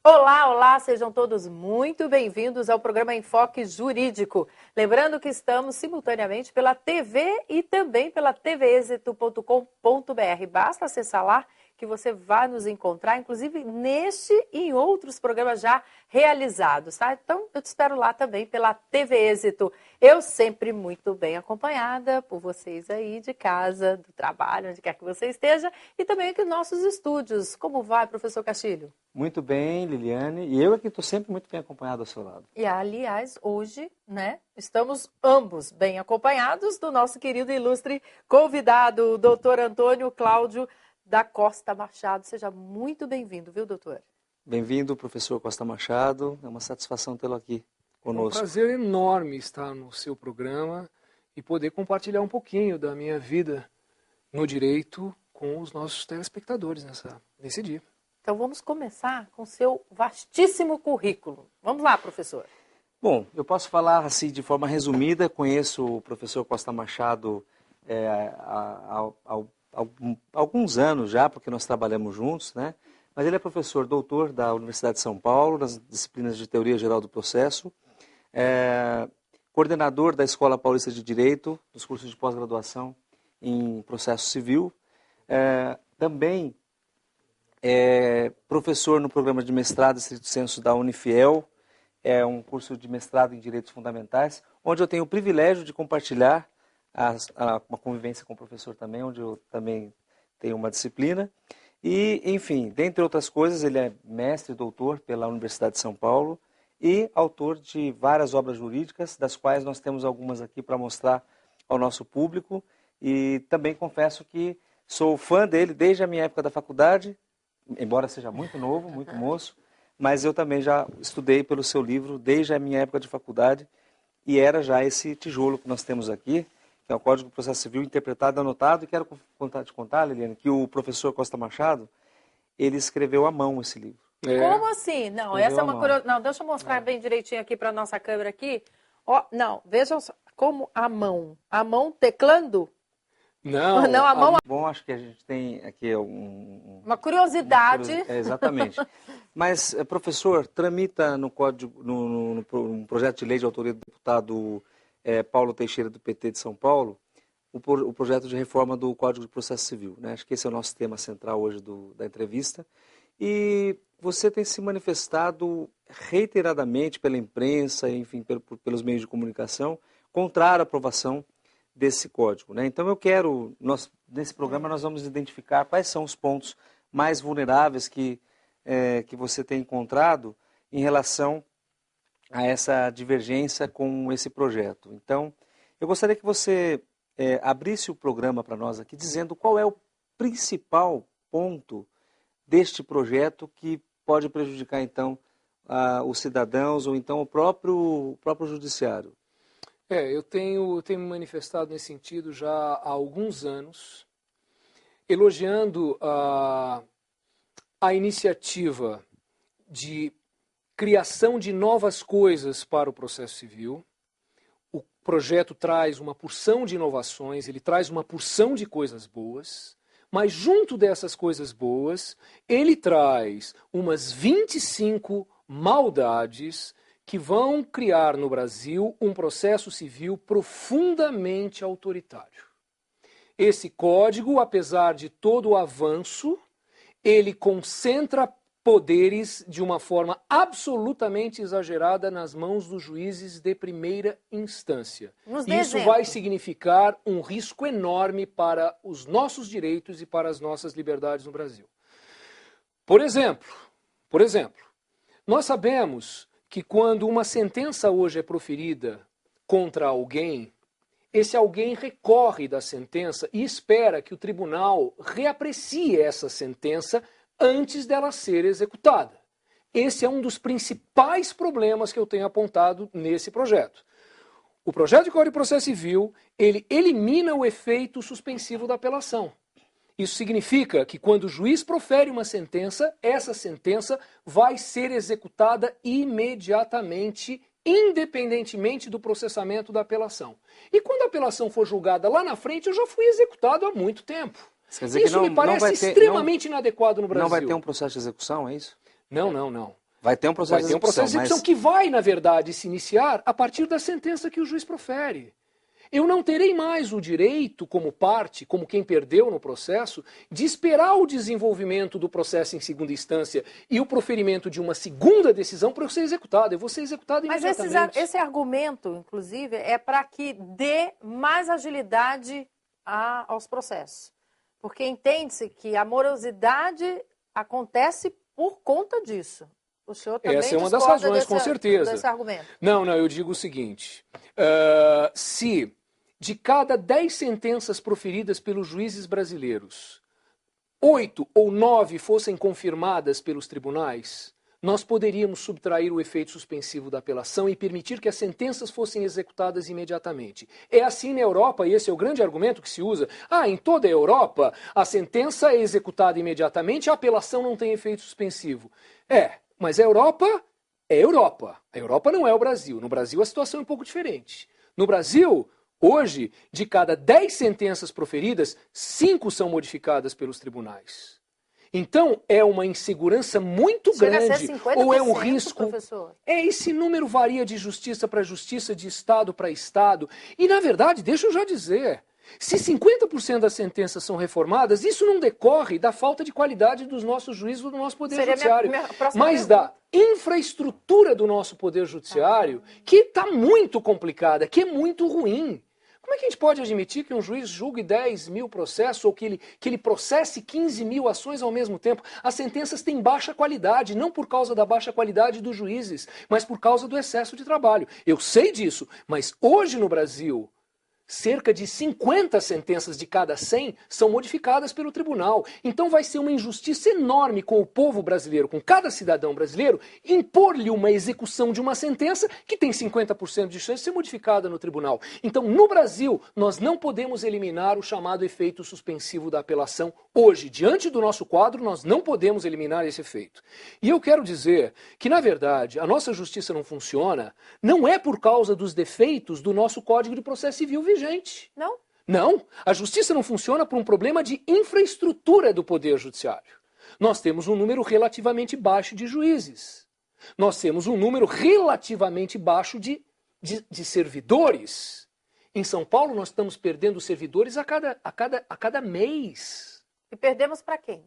Olá, olá, sejam todos muito bem-vindos ao programa Enfoque Jurídico. Lembrando que estamos simultaneamente pela TV e também pela tvexito.com.br. Basta acessar lá que você vai nos encontrar, inclusive neste e em outros programas já realizados, tá? Então, eu te espero lá também pela TV Êxito. Eu sempre muito bem acompanhada por vocês aí de casa, do trabalho, onde quer que você esteja, e também aqui nos nossos estúdios. Como vai, professor Castilho? Muito bem, Liliane. E eu aqui estou sempre muito bem acompanhado ao seu lado. E, aliás, hoje, né, estamos ambos bem acompanhados do nosso querido e ilustre convidado, o doutor Antônio Cláudio da Costa Machado. Seja muito bem-vindo, viu, doutor? Bem-vindo, professor Costa Machado. É uma satisfação tê-lo aqui conosco. É um prazer enorme estar no seu programa e poder compartilhar um pouquinho da minha vida no direito com os nossos telespectadores nesse dia. Então vamos começar com o seu vastíssimo currículo. Vamos lá, professor. Bom, eu posso falar assim de forma resumida. Conheço o professor Costa Machado há alguns anos já, porque nós trabalhamos juntos, né? Mas ele é professor doutor da Universidade de São Paulo, nas disciplinas de Teoria Geral do Processo, coordenador da Escola Paulista de Direito, dos cursos de pós-graduação em Processo Civil, também professor no programa de mestrado estrito sensu da Unifiel, é um curso de mestrado em Direitos Fundamentais, onde eu tenho o privilégio de compartilhar uma convivência com o professor também, onde eu também tenho uma disciplina. E, enfim, dentre outras coisas, ele é mestre e doutor pela Universidade de São Paulo e autor de várias obras jurídicas, das quais nós temos algumas aqui para mostrar ao nosso público. E também confesso que sou fã dele desde a minha época da faculdade, embora seja muito novo, muito moço, mas eu também já estudei pelo seu livro desde a minha época de faculdade e era já esse tijolo que nós temos aqui, que é o Código de Processo Civil interpretado e anotado. E quero te contar, Liliane, que o professor Costa Machado, ele escreveu à mão esse livro. Como assim? Não, essa é uma curiosidade. Não, deixa eu mostrar bem direitinho aqui para a nossa câmera aqui. Ó, não, vejam só, como a mão teclando. Não, não a mão. Bom, acho que a gente tem aqui uma curiosidade. Exatamente. Mas, professor, tramita no código, no projeto de lei de autoria do deputado Paulo Teixeira, do PT de São Paulo, o projeto de reforma do Código de Processo Civil, né? Acho que esse é o nosso tema central hoje da entrevista. E você tem se manifestado reiteradamente pela imprensa, enfim, pelos meios de comunicação, contrário à aprovação desse código, né? Então nesse programa nós vamos identificar quais são os pontos mais vulneráveis que você tem encontrado em relação a essa divergência com esse projeto. Então, eu gostaria que você abrisse o programa para nós aqui, dizendo qual é o principal ponto deste projeto que pode prejudicar, então, os cidadãos ou então o próprio judiciário. Eu tenho me manifestado nesse sentido já há alguns anos, elogiando a iniciativa de criação de novas coisas para o processo civil. O projeto traz uma porção de inovações, ele traz uma porção de coisas boas, mas junto dessas coisas boas, ele traz umas 25 maldades que vão criar no Brasil um processo civil profundamente autoritário. Esse código, apesar de todo o avanço, ele concentra poderes de uma forma absolutamente exagerada nas mãos dos juízes de primeira instância. Isso vai significar um risco enorme para os nossos direitos e para as nossas liberdades no Brasil. Por exemplo, nós sabemos que quando uma sentença hoje é proferida contra alguém, esse alguém recorre da sentença e espera que o tribunal reaprecie essa sentença antes dela ser executada. Esse é um dos principais problemas que eu tenho apontado nesse projeto. O projeto de Código de Processo Civil, ele elimina o efeito suspensivo da apelação. Isso significa que quando o juiz profere uma sentença, essa sentença vai ser executada imediatamente, independentemente do processamento da apelação. E quando a apelação for julgada lá na frente, eu já fui executado há muito tempo. Isso me parece extremamente inadequado no Brasil. Não vai ter um processo de execução, é isso? Não. Vai ter um processo de execução que vai, na verdade, se iniciar a partir da sentença que o juiz profere. Eu não terei mais o direito, como parte, como quem perdeu no processo, de esperar o desenvolvimento do processo em segunda instância e o proferimento de uma segunda decisão para eu ser executado. Eu vou ser executado imediatamente. Mas esse argumento, inclusive, é para que dê mais agilidade aos processos. Porque entende-se que a morosidade acontece por conta disso. O senhor também Essa é uma das razões, com certeza. Desse argumento. Não, eu digo o seguinte. Se de cada 10 sentenças proferidas pelos juízes brasileiros, 8 ou 9 fossem confirmadas pelos tribunais, nós poderíamos subtrair o efeito suspensivo da apelação e permitir que as sentenças fossem executadas imediatamente. É assim na Europa, e esse é o grande argumento que se usa. Em toda a Europa, a sentença é executada imediatamente, a apelação não tem efeito suspensivo. Mas a Europa é Europa. A Europa não é o Brasil. No Brasil a situação é um pouco diferente. No Brasil, hoje, de cada 10 sentenças proferidas, 5 são modificadas pelos tribunais. Então, é uma insegurança muito grande, ou é um risco... Professor? Esse número varia de justiça para justiça, de Estado para Estado. E, na verdade, deixa eu já dizer, se 50% das sentenças são reformadas, isso não decorre da falta de qualidade dos nossos juízes ou do nosso Poder Judiciário, mas da infraestrutura do nosso Poder Judiciário, que está muito complicada, que é muito ruim. Como é que a gente pode admitir que um juiz julgue 10 mil processos ou que ele processe 15 mil ações ao mesmo tempo? As sentenças têm baixa qualidade, não por causa da baixa qualidade dos juízes, mas por causa do excesso de trabalho. Eu sei disso, mas hoje no Brasil, cerca de 50 sentenças de cada 100 são modificadas pelo tribunal. Então vai ser uma injustiça enorme com o povo brasileiro, com cada cidadão brasileiro, impor-lhe uma execução de uma sentença que tem 50% de chance de ser modificada no tribunal. Então, no Brasil, nós não podemos eliminar o chamado efeito suspensivo da apelação. Hoje, diante do nosso quadro, nós não podemos eliminar esse efeito. E eu quero dizer que, na verdade, a nossa justiça não funciona, não é por causa dos defeitos do nosso Código de Processo Civil vigente. Não? Não, a justiça não funciona por um problema de infraestrutura do Poder Judiciário. Nós temos um número relativamente baixo de juízes. Nós temos um número relativamente baixo de servidores. Em São Paulo, nós estamos perdendo servidores a cada mês. E perdemos para quem?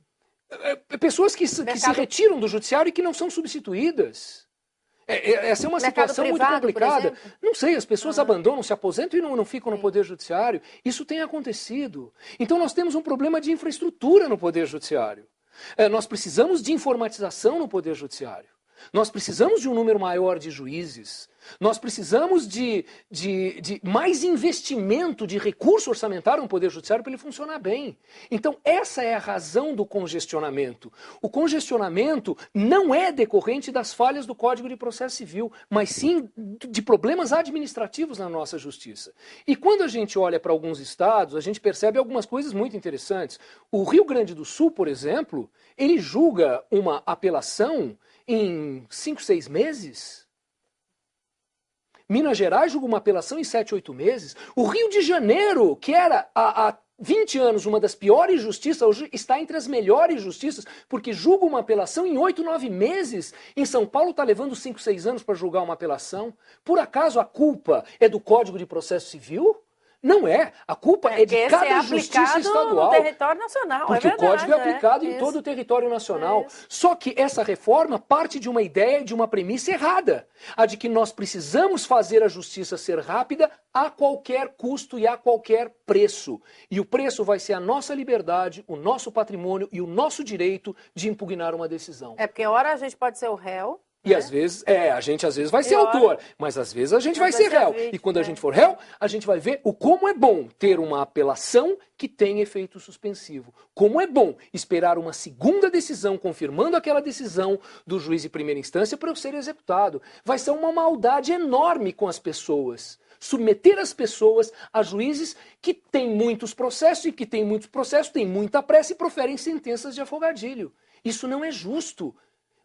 Pessoas que se retiram do judiciário e que não são substituídas. Essa é uma situação muito complicada. Não sei, as pessoas abandonam, se aposentam e não ficam no Poder Judiciário. Isso tem acontecido. Então nós temos um problema de infraestrutura no Poder Judiciário. Nós precisamos de informatização no Poder Judiciário. Nós precisamos de um número maior de juízes. Nós precisamos de mais investimento de recurso orçamentário no Poder Judiciário para ele funcionar bem. Então, essa é a razão do congestionamento. O congestionamento não é decorrente das falhas do Código de Processo Civil, mas sim de problemas administrativos na nossa justiça. E quando a gente olha para alguns estados, a gente percebe algumas coisas muito interessantes. O Rio Grande do Sul, por exemplo, ele julga uma apelação em 5, 6 meses. Minas Gerais julga uma apelação em 7, 8 meses. O Rio de Janeiro, que era há 20 anos uma das piores justiças, hoje está entre as melhores justiças, porque julga uma apelação em 8, 9 meses. Em São Paulo está levando 5, 6 anos para julgar uma apelação. Por acaso a culpa é do Código de Processo Civil? Não é. A culpa é de cada justiça estadual. No território nacional, porque o código é aplicado em todo o território nacional. Só que essa reforma parte de uma ideia e de uma premissa errada. A de que nós precisamos fazer a justiça ser rápida a qualquer custo e a qualquer preço. E o preço vai ser a nossa liberdade, o nosso patrimônio e o nosso direito de impugnar uma decisão. Porque a hora a gente pode ser o réu. E às vezes, a gente às vezes vai ser autor, mas às vezes a gente vai ser réu. E quando a gente for réu, a gente vai ver como é bom ter uma apelação que tem efeito suspensivo. Como é bom esperar uma segunda decisão, confirmando aquela decisão do juiz de primeira instância para eu ser executado. Vai ser uma maldade enorme com as pessoas. Submeter as pessoas a juízes que têm muitos processos e que têm muitos processos, têm muita pressa e proferem sentenças de afogadilho. Isso não é justo.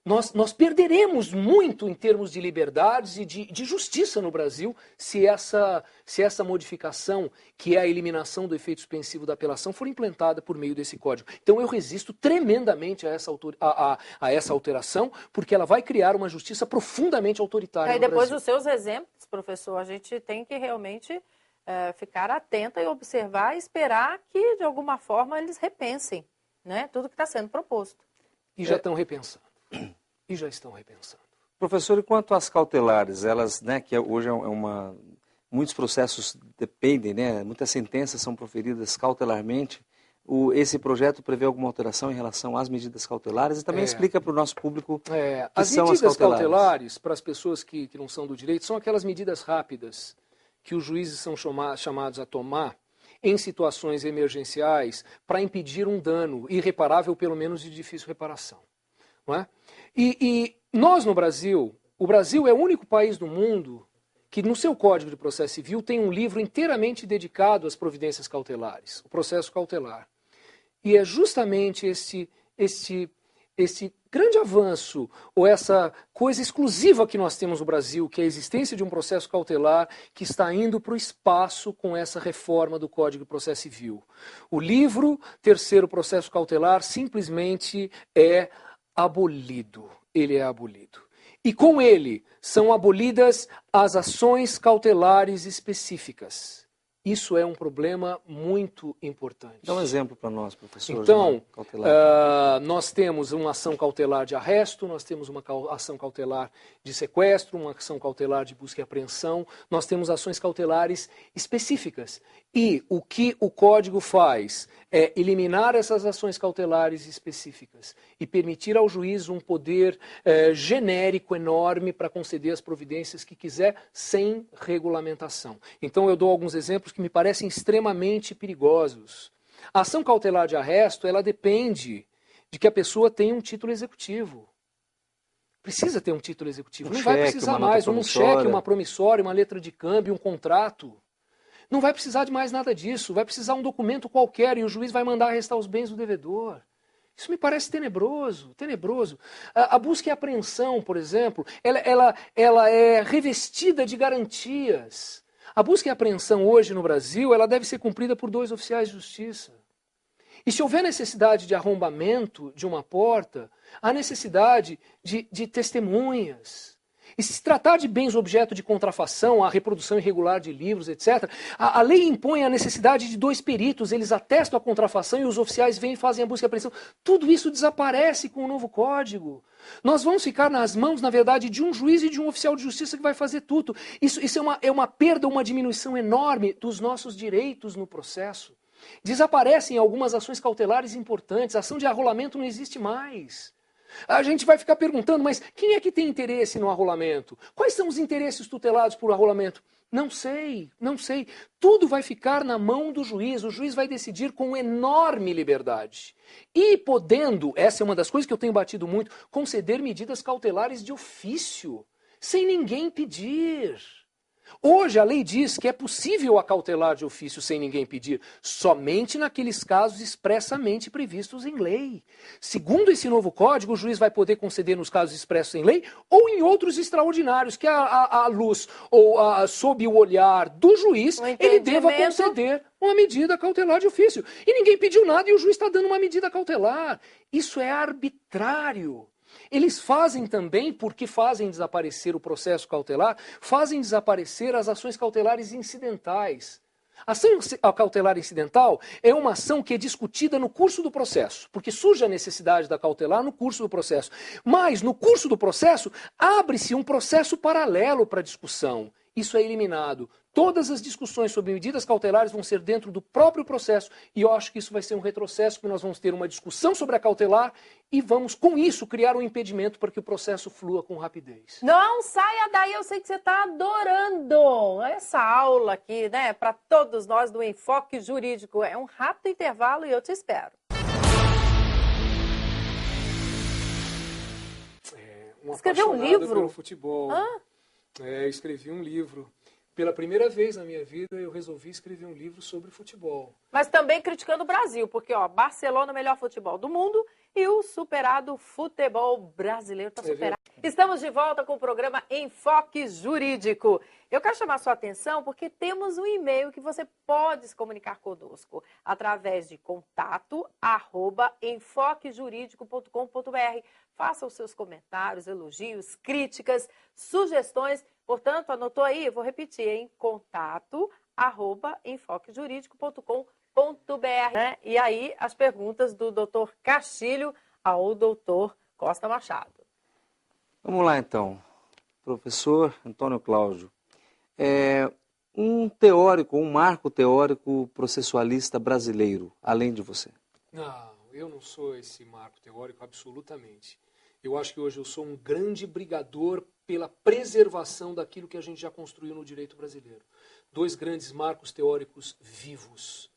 nós perderemos muito em termos de liberdades e de justiça no Brasil se essa modificação, que é a eliminação do efeito suspensivo da apelação, for implantada por meio desse código. Então eu resisto tremendamente a essa alteração, porque ela vai criar uma justiça profundamente autoritária no depois Brasil. dos seus exemplos, professor, a gente tem que realmente ficar atenta e observar e esperar que, de alguma forma, eles repensem, né, tudo que está sendo proposto. E já estão repensando. E já estão repensando. Professor, e quanto às cautelares, elas, né, que hoje muitos processos dependem, né, muitas sentenças são proferidas cautelarmente, esse projeto prevê alguma alteração em relação às medidas cautelares e também explica para o nosso público as medidas cautelares, para as pessoas que não são do direito, são aquelas medidas rápidas que os juízes são chamados a tomar em situações emergenciais para impedir um dano irreparável, pelo menos de difícil reparação. Não é? E nós no Brasil, o Brasil é o único país do mundo que no seu Código de Processo Civil tem um livro inteiramente dedicado às providências cautelares, o processo cautelar. E é justamente esse grande avanço, ou essa coisa exclusiva que nós temos no Brasil, que é a existência de um processo cautelar, que está indo para o espaço com essa reforma do Código de Processo Civil. O livro Terceiro Processo Cautelar simplesmente é abolido. Ele é abolido. E com ele são abolidas as ações cautelares específicas. Isso é um problema muito importante. Dá um exemplo para nós, professor. Então, nós temos uma ação cautelar de arresto, nós temos uma ação cautelar de sequestro, uma ação cautelar de busca e apreensão, nós temos ações cautelares específicas. E o que o Código faz é eliminar essas ações cautelares específicas e permitir ao juiz um poder genérico enorme para conceder as providências que quiser sem regulamentação. Então eu dou alguns exemplos que me parecem extremamente perigosos. A ação cautelar de arresto, ela depende de que a pessoa tenha um título executivo. Precisa ter um título executivo. Não vai precisar mais um cheque, uma promissória, uma letra de câmbio, um contrato. Não vai precisar de mais nada disso. Vai precisar um documento qualquer e o juiz vai mandar arrestar os bens do devedor. Isso me parece tenebroso, tenebroso. A busca e apreensão, por exemplo, ela é revestida de garantias. A busca e apreensão hoje no Brasil, ela deve ser cumprida por 2 oficiais de justiça. E se houver necessidade de arrombamento de uma porta, há necessidade de testemunhas. E se tratar de bens objeto de contrafação, a reprodução irregular de livros, etc., a lei impõe a necessidade de 2 peritos, eles atestam a contrafação e os oficiais vêm e fazem a busca e apreensão. Tudo isso desaparece com o novo código. Nós vamos ficar nas mãos, na verdade, de um juiz e de um oficial de justiça que vai fazer tudo. Isso é uma perda, uma diminuição enorme dos nossos direitos no processo. Desaparecem algumas ações cautelares importantes, a ação de arrolamento não existe mais. A gente vai ficar perguntando, mas quem é que tem interesse no arrolamento? Quais são os interesses tutelados por arrolamento? Não sei, não sei. Tudo vai ficar na mão do juiz. O juiz vai decidir com enorme liberdade. E podendo, essa é uma das coisas que eu tenho batido muito, conceder medidas cautelares de ofício, sem ninguém pedir. Hoje a lei diz que é possível acautelar de ofício sem ninguém pedir, somente naqueles casos expressamente previstos em lei. Segundo esse novo código, o juiz vai poder conceder nos casos expressos em lei ou em outros extraordinários, que à luz ou sob o olhar do juiz, ele deva conceder uma medida cautelar de ofício. E ninguém pediu nada e o juiz está dando uma medida cautelar. Isso é arbitrário. Eles fazem também, porque fazem desaparecer o processo cautelar, fazem desaparecer as ações cautelares incidentais. A ação cautelar incidental é uma ação que é discutida no curso do processo, porque surge a necessidade da cautelar no curso do processo. Mas, no curso do processo, abre-se um processo paralelo para a discussão. Isso é eliminado. Todas as discussões sobre medidas cautelares vão ser dentro do próprio processo e eu acho que isso vai ser um retrocesso, porque nós vamos ter uma discussão sobre a cautelar e vamos, com isso, criar um impedimento para que o processo flua com rapidez. Não saia daí, eu sei que você está adorando essa aula aqui, né, para todos nós do Enfoque Jurídico. É um rápido intervalo e eu te espero. Escreveu um livro? Pelo futebol. Escrevi um livro. Pela primeira vez na minha vida, eu resolvi escrever um livro sobre futebol. Mas também criticando o Brasil, porque Barcelona é o melhor futebol do mundo e o superado futebol brasileiro está superado. Estamos de volta com o programa Enfoque Jurídico. Eu quero chamar sua atenção porque temos um e-mail que você pode se comunicar conosco através de contato@enfoquejuridico.com.br. Faça os seus comentários, elogios, críticas, sugestões. Portanto, anotou aí? Eu vou repetir, hein? contato@enfoquejuridico.com.br. E aí, as perguntas do Dr. Castilho ao Dr. Costa Machado. Vamos lá, então. Professor Antônio Cláudio. Um teórico, um marco teórico processualista brasileiro, além de você? Não, eu não sou esse marco teórico, absolutamente. Eu acho que hoje eu sou um grande brigador pela preservação daquilo que a gente já construiu no direito brasileiro. Dois grandes marcos teóricos vivos.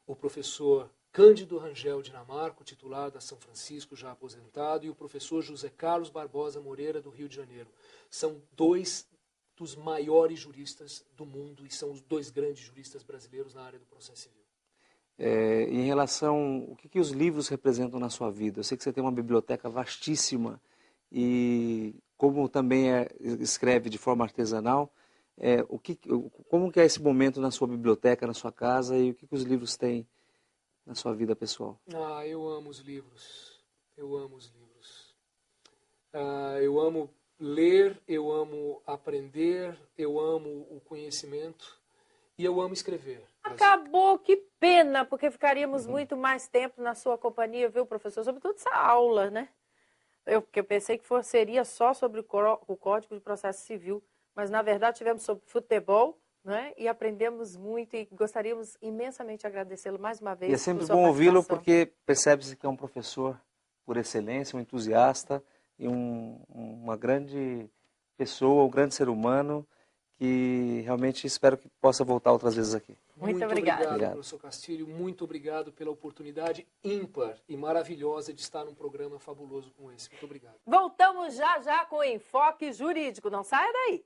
O professor Cândido Rangel Dinamarco, titular da São Francisco, já aposentado, e o professor José Carlos Barbosa Moreira, do Rio de Janeiro. São dois dos maiores juristas do mundo e são os dois grandes juristas brasileiros na área do processo civil. Em relação, o que os livros representam na sua vida? Eu sei que você tem uma biblioteca vastíssima e como também escreve de forma artesanal, como que é esse momento na sua biblioteca, na sua casa e o que os livros têm na sua vida pessoal? Eu amo os livros. Eu amo os livros. Eu amo ler, eu amo aprender, eu amo o conhecimento e eu amo escrever. Acabou, que pena, porque ficaríamos muito mais tempo na sua companhia, viu, professor? Sobretudo essa aula, né? Porque eu pensei que seria só sobre o Código de Processo Civil, mas na verdade tivemos sobre futebol, né? E aprendemos muito e gostaríamos imensamente de agradecê-lo mais uma vez. E é sempre bom ouvi-lo porque percebe-se que é um professor por excelência, um entusiasta e uma grande pessoa, um grande ser humano que realmente espero que possa voltar outras vezes aqui. Muito obrigado, professor Castilho. Muito obrigado pela oportunidade ímpar e maravilhosa de estar num programa fabuloso como esse. Muito obrigado. Voltamos já com o Enfoque Jurídico. Não saia daí.